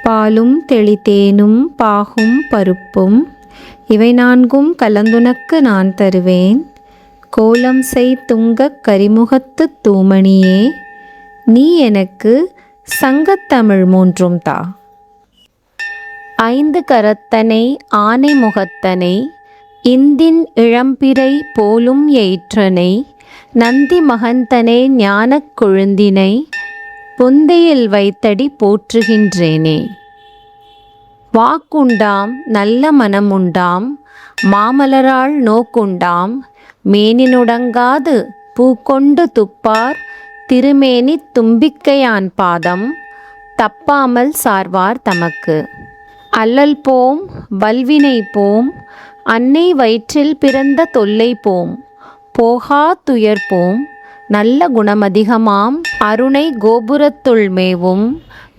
பாலும் தெளித்தேனும் பாகும் பருப்பும் இவை நான்கும் கலந்துனக்கு நான் தருவேன். கோலம் செய் துங்கக் கரிமுகத்து தூமணியே, நீ எனக்கு சங்கத்தமிழ் மூன்றும் தா. ஐந்து கரத்தனை ஆனை முகத்தனை, இந்தின் இளம்பிறை போலும் எயிற்றனை, நந்தி மகந்தனை ஞானக் கொழுந்தினை, பொந்தையில் வைத்தடி போற்றுகின்றேனே. வாக்குண்டாம் நல்ல மனமுண்டாம், மாமலராள் நோக்குண்டாம், மேனினுடங்காது பூக்கொண்டு துப்பார், திருமேனி தும்பிக்கையான் பாதம் தப்பாமல் சார்வார் தமக்கு. அல்லல் போம் வல்வினை போம், அன்னை வயிற்றில் பிறந்த தொல்லை போம், போகா துயர் போம், நல்ல குணமதிகமாம் அருணை கோபுரத்துள் மேவும்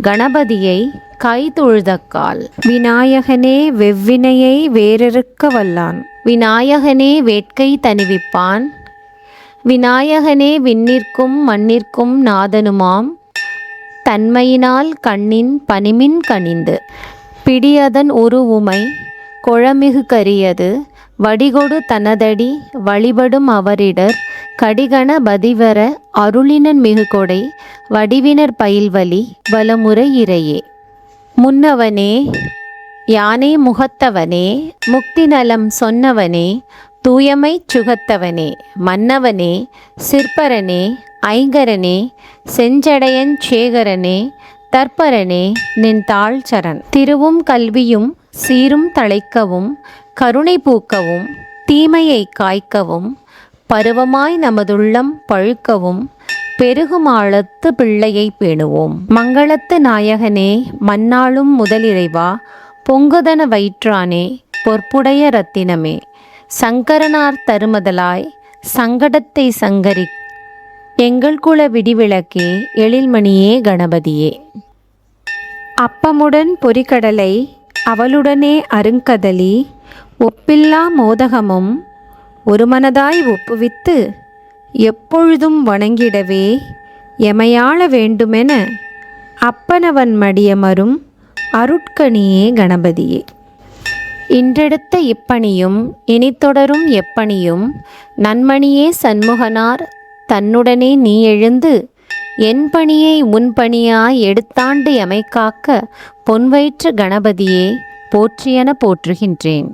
கணபதியை கைதொழுதக்கால். விநாயகனே வெவ்வினையை வேறறுக்க வல்லான், விநாயகனே வேட்கை தணிவிப்பான், விநாயகனே விண்ணிற்கும் மண்ணிற்கும் நாதனுமாம், தன்மையினால் கண்ணின் பனிமின் கனிந்து. பிடியதன் உருவுமை கொழமிகு கரியது, வடிகொடு தனதடி வழிபடும் அவரிடர், கடிகண பதிவர அருளினன் மிகுகொடை, வடிவினர் பயில்வலி வலமுறை இறையே. முன்னவனே யானை முகத்தவனே, முக்தி நலம் சொன்னவனே, தூயமை சுகத்தவனே, மன்னவனே சிற்பரனே, ஐங்கரனே செஞ்சடையன் சேகரனே, தற்பரனே நின் தாழ் சரண். திருவும் கல்வியும் சீரும் தழைக்கவும், கருணை பூக்கவும், தீமையை காய்க்கவும், பருவமாய் நமதுள்ளம் பழுக்கவும், பெருகுமாளத்து பிள்ளையை பேணுவோம். மங்களத்து நாயகனே மன்னாளும் முதலிறைவா, பொங்குதன வயிற்றானே பொற்புடைய இரத்தினமே, சங்கரனார் தருமதலாய் சங்கடத்தை சங்கரி எங்கள் குல விடிவிளக்கே, எழில்மணியே கணபதியே. அப்பமுடன் பொரிகடலை அவளுடனே அருங்கதலி, ஒப்பில்லா மோதகமும் ஒருமனதாய் ஒப்புவித்து, எப்பொழுதும் வணங்கிடவே எமையாள வேண்டுமென அப்பனவன் மடியமரும் அருட்கணியே கணபதியே. இன்றெடுத்த இப்பணியும் இனித்தொடரும் எப்பணியும், நன்மணியே சண்முகனார் தன்னுடனே நீ எழுந்து, என் பணியை முன்பணியாய் எடுத்தாண்டு எமைக்காக்க, பொன்வயிற்று கணபதியே போற்றியென போற்றுகின்றேன்.